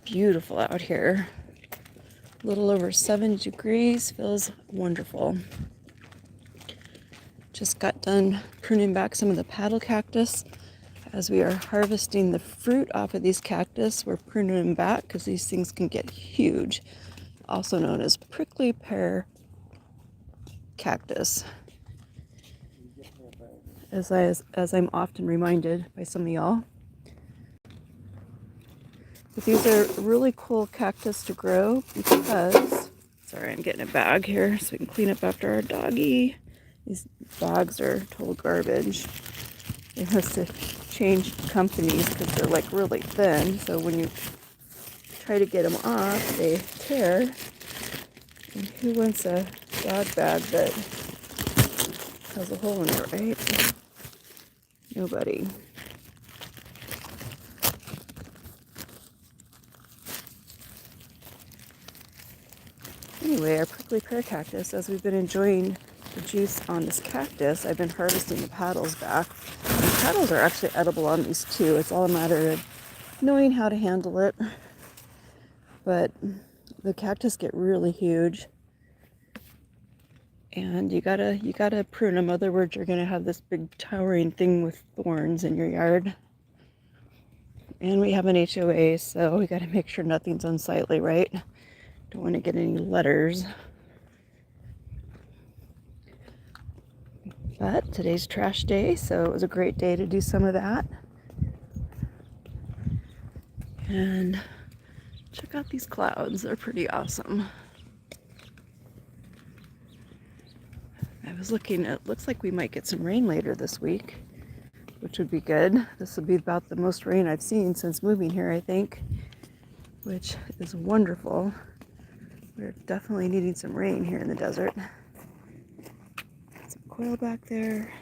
beautiful out here. A little over 70 degrees, feels wonderful. Just got done pruning back some of the paddle cactus. As we are harvesting the fruit off of these cactus, we're pruning them back because these things can get huge, also known as prickly pear cactus. As I'm often reminded by some of y'all. But these are really cool cactus to grow because, sorry, I'm getting a bag here so we can clean up after our doggy. These bags are total garbage. They must have changed companies because they're like really thin. So when you try to get them off, they tear. And who wants a dog bag that has a hole in it, right? Nobody. Anyway, our prickly pear cactus, as we've been enjoying the juice on this cactus, I've been harvesting the petals back. The petals are actually edible on these too. It's all a matter of knowing how to handle it. But the cactus get really huge. And you gotta prune them. In other words, you're gonna have this big towering thing with thorns in your yard. And we have an HOA, so we gotta make sure nothing's unsightly, right? Don't want to get any letters. But today's trash day, so it was a great day to do some of that. And check out these clouds, they're pretty awesome. I was looking, it looks like we might get some rain later this week, which would be good. This will be about the most rain I've seen since moving here, I think, which is wonderful. We're definitely needing some rain here in the desert. Some quail back there.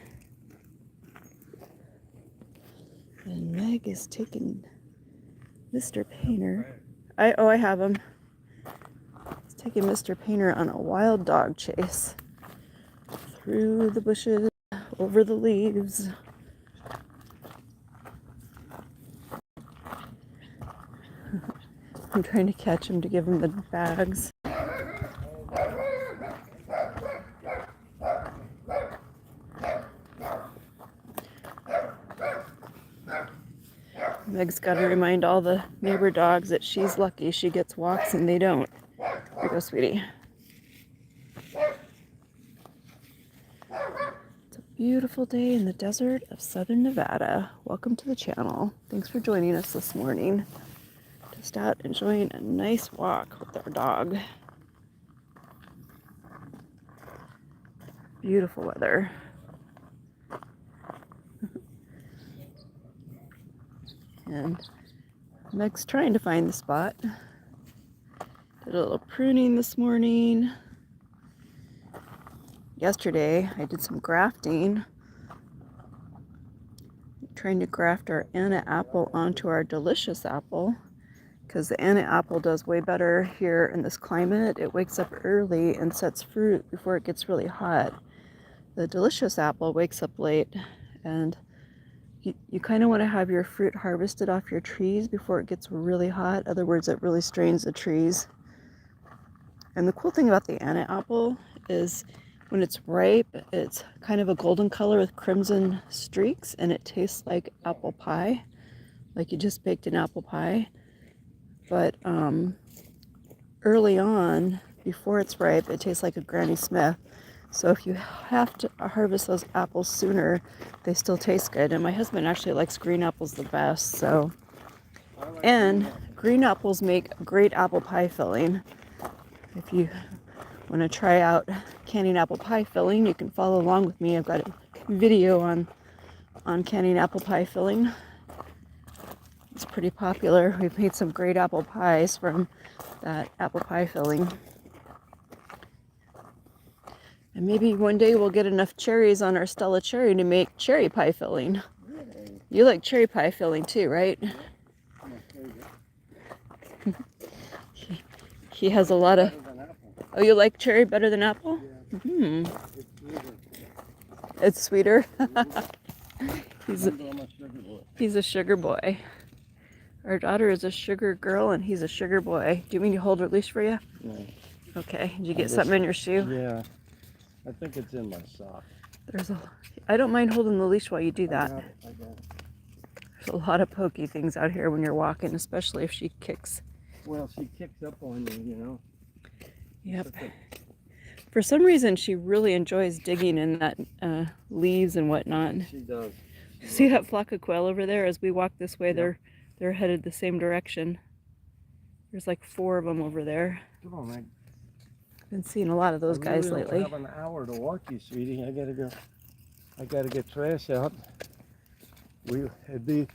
And Meg is taking Mr. Painter. I have him. He's taking Mr. Painter on a wild dog chase. Through the bushes, over the leaves. I'm trying to catch him to give him the bags. Meg's got to remind all the neighbor dogs that she's lucky she gets walks and they don't. Here you go, sweetie. It's a beautiful day in the desert of southern Nevada. Welcome to the channel. Thanks for joining us this morning. Just out enjoying a nice walk with our dog. Beautiful weather. And Meg's trying to find the spot. Did a little pruning this morning. Yesterday I did some grafting. Trying to graft our Anna apple onto our delicious apple. Because the Anna apple does way better here in this climate. It wakes up early and sets fruit before it gets really hot. The delicious apple wakes up late, and you kind of want to have your fruit harvested off your trees before it gets really hot. In other words, it really strains the trees. And the cool thing about the Anna apple is when it's ripe, it's kind of a golden color with crimson streaks, and it tastes like apple pie, like you just baked an apple pie. But early on, before it's ripe, it tastes like a Granny Smith. So if you have to harvest those apples sooner, they still taste good. And my husband actually likes green apples the best. So, and green apples make great apple pie filling. If you want to try out canning apple pie filling, you can follow along with me. I've got a video on canning apple pie filling. It's pretty popular. We've made some great apple pies from that apple pie filling. And maybe one day we'll get enough cherries on our Stella cherry to make cherry pie filling. You like cherry pie filling too, right? He has a lot of... Oh, you like cherry better than apple? Hmm. It's sweeter. He's a sugar boy. Our daughter is a sugar girl and he's a sugar boy. Do you mean to hold her leash for you? No. Okay. Did you get something in your shoe? Yeah. I think it's in my sock. I don't mind holding the leash while you do that. I got it. There's a lot of pokey things out here when you're walking, especially if she kicks. Well, she kicks up on you, you know. Yep. For some reason, she really enjoys digging in that leaves and whatnot. She does. See that flock of quail over there? As we walk this way, yep. They're headed the same direction. There's like 4 of them over there. Come on, Meg. Been seeing a lot of those guys lately. I have an hour to walk you, sweetie. I gotta go. I gotta get trash out. It'd be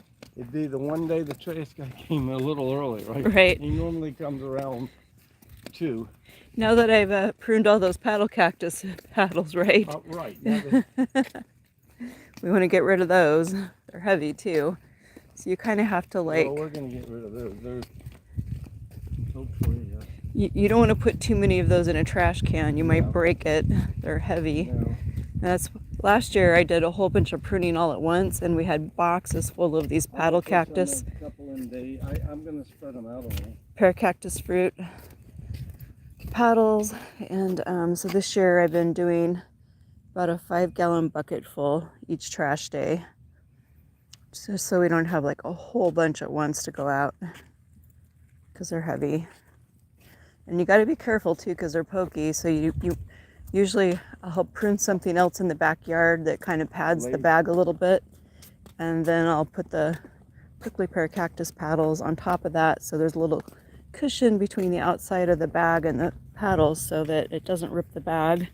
the one day the trash guy came a little early, right? Right. He normally comes around 2. Now that I've pruned all those paddle cactus paddles, right? Right. We want to get rid of those. They're heavy too, so you kind of have to like. Well, we're gonna get rid of those. They're hopefully. You don't want to put too many of those in a trash can. You might break it. They're heavy. No. That's last year I did a whole bunch of pruning all at once, and we had boxes full of these paddle cactus. I'm gonna spread them out on Pear cactus fruit paddles, and so this year I've been doing about a 5-gallon bucket full each trash day, just so we don't have like a whole bunch at once to go out because they're heavy. And you got to be careful too because they're pokey. So you usually I'll prune something else in the backyard that kind of pads the bag a little bit, and then I'll put the prickly pear cactus paddles on top of that, so there's a little cushion between the outside of the bag and the paddles so that it doesn't rip the bag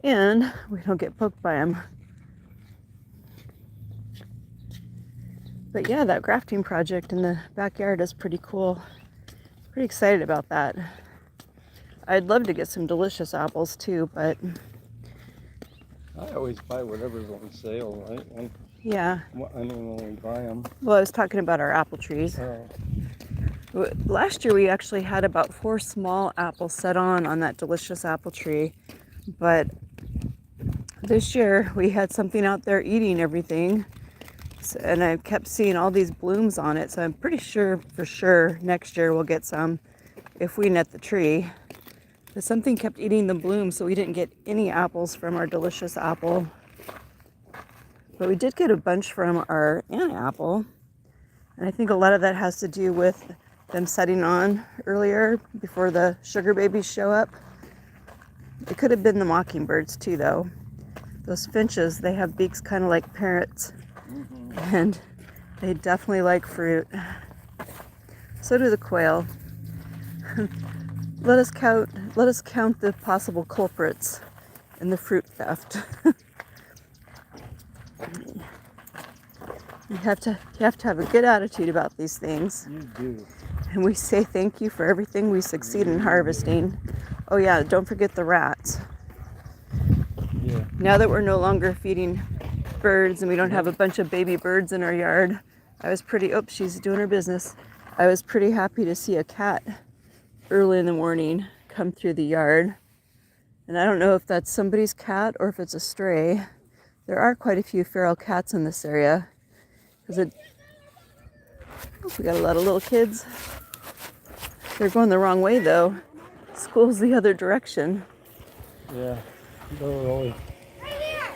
and we don't get poked by them. But yeah, that grafting project in the backyard is pretty cool. Pretty excited about that. I'd love to get some delicious apples too, but I always buy whatever's on sale, right? Yeah. I mean, when we buy them. Well, I was talking about our apple trees. Oh. Last year we actually had about 4 small apples set on that delicious apple tree, but this year we had something out there eating everything, and I kept seeing all these blooms on it, so I'm pretty sure for sure next year we'll get some if we net the tree. But something kept eating the blooms, so we didn't get any apples from our delicious apple. But we did get a bunch from our Anna apple, and I think a lot of that has to do with them setting on earlier before the sugar babies show up. It could have been the mockingbirds too, though. Those finches, they have beaks kind of like parrots, and they definitely like fruit. So do the quail. Let us count the possible culprits in the fruit theft. You have to have a good attitude about these things. You do. And we say thank you for everything we succeed in harvesting. Oh yeah, don't forget the rats. Yeah. Now that we're no longer feeding birds and we don't have a bunch of baby birds in our yard, I was pretty, she's doing her business. I was pretty happy to see a cat early in the morning come through the yard. And I don't know if that's somebody's cat or if it's a stray. There are quite a few feral cats in this area. We got a lot of little kids. They're going the wrong way though. School's the other direction. Yeah, they're really. I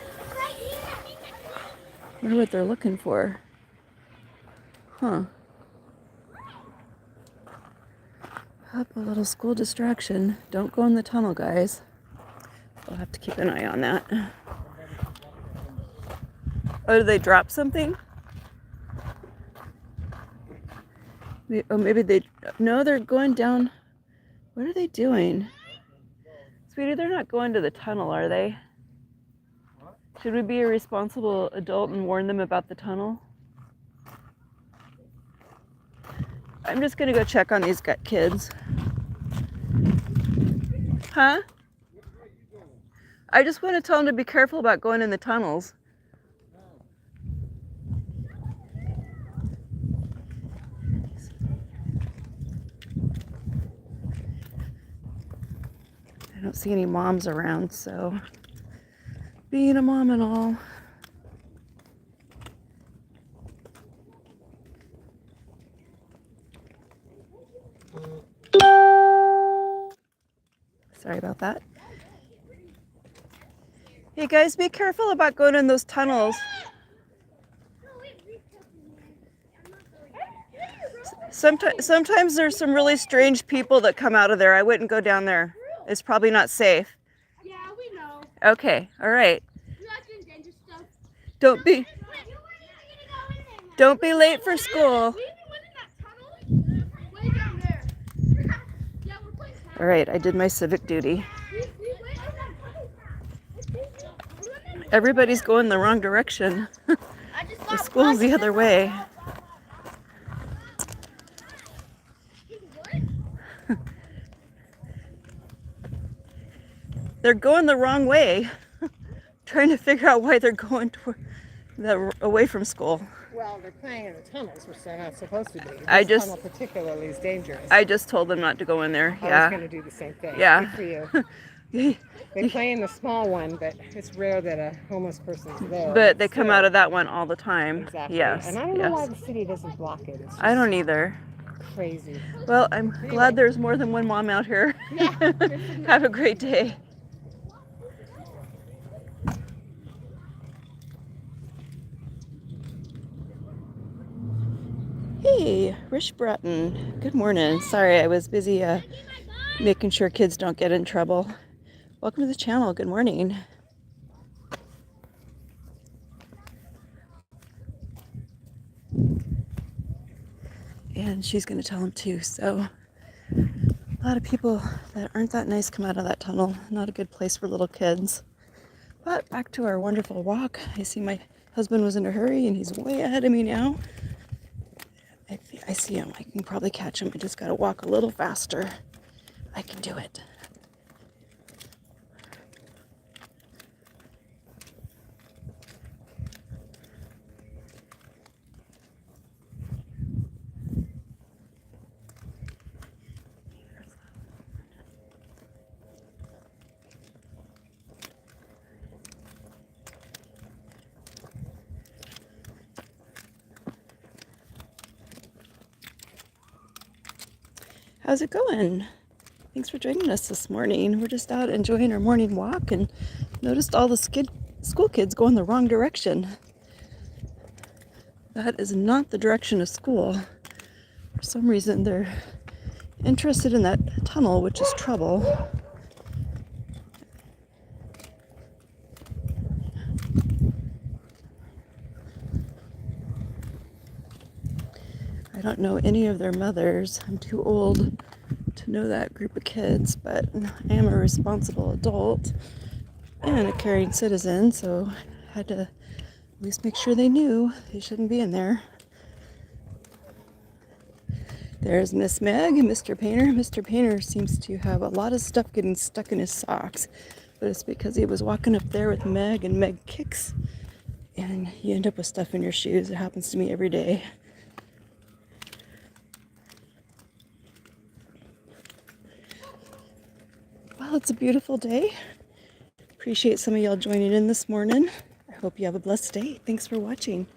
wonder what they're looking for. Huh. Up a little school distraction. Don't go in the tunnel, guys. We'll have to keep an eye on that. Oh, did they drop something? Oh, maybe they... No, they're going down... What are they doing? Sweetie, they're not going to the tunnel, are they? Should we be a responsible adult and warn them about the tunnel? I'm just going to go check on these kids. Huh? I just want to tell them to be careful about going in the tunnels. I don't see any moms around, so being a mom and all. Sorry about that. Hey guys, be careful about going in those tunnels. Sometimes there's some really strange people that come out of there. I wouldn't go down there. It's probably not safe. Yeah, we know. Okay, all right. You're not doing dangerous stuff. Don't be late for school. We went in that tunnel way down there. Yeah, we're playing tag. All right, I did my civic duty. We went in that tunnel. Everybody's going the wrong direction. The school's the other way. They're going the wrong way. Trying to figure out why they're going away from school. Well, they're playing in the tunnels, which they're not supposed to be. This tunnel particularly is dangerous. I just told them not to go in there. I was Yeah. going to do the same thing. Yeah. Good for you. They play in the small one, but it's rare that a homeless person's there. But they come still. out of that one all the time. Exactly. Yes. And I don't know why Yes. the city doesn't block it. It's just I don't either. crazy. Well, I'm glad there's more than one mom out here. Yeah. Have a great day. Hey, Rish Bratton. Good morning. Sorry, I was busy making sure kids don't get in trouble. Welcome to the channel. Good morning. And she's going to tell him too. So a lot of people that aren't that nice come out of that tunnel. Not a good place for little kids. But back to our wonderful walk. I see my husband was in a hurry and he's way ahead of me now. I see him. I can probably catch him. I just got to walk a little faster. I can do it. How's it going? Thanks for joining us this morning. We're just out enjoying our morning walk and noticed all the school kids going the wrong direction. That is not the direction of school. For some reason, they're interested in that tunnel, which is trouble. I don't know any of their mothers. I'm too old to know that group of kids, but I am a responsible adult and a caring citizen, so I had to at least make sure they knew they shouldn't be in there. There's Miss Meg and Mr. Painter. Mr. Painter seems to have a lot of stuff getting stuck in his socks, but it's because he was walking up there with Meg and Meg kicks, and you end up with stuff in your shoes. It happens to me every day. Well, it's a beautiful day. Appreciate some of y'all joining in this morning. I hope you have a blessed day. Thanks for watching.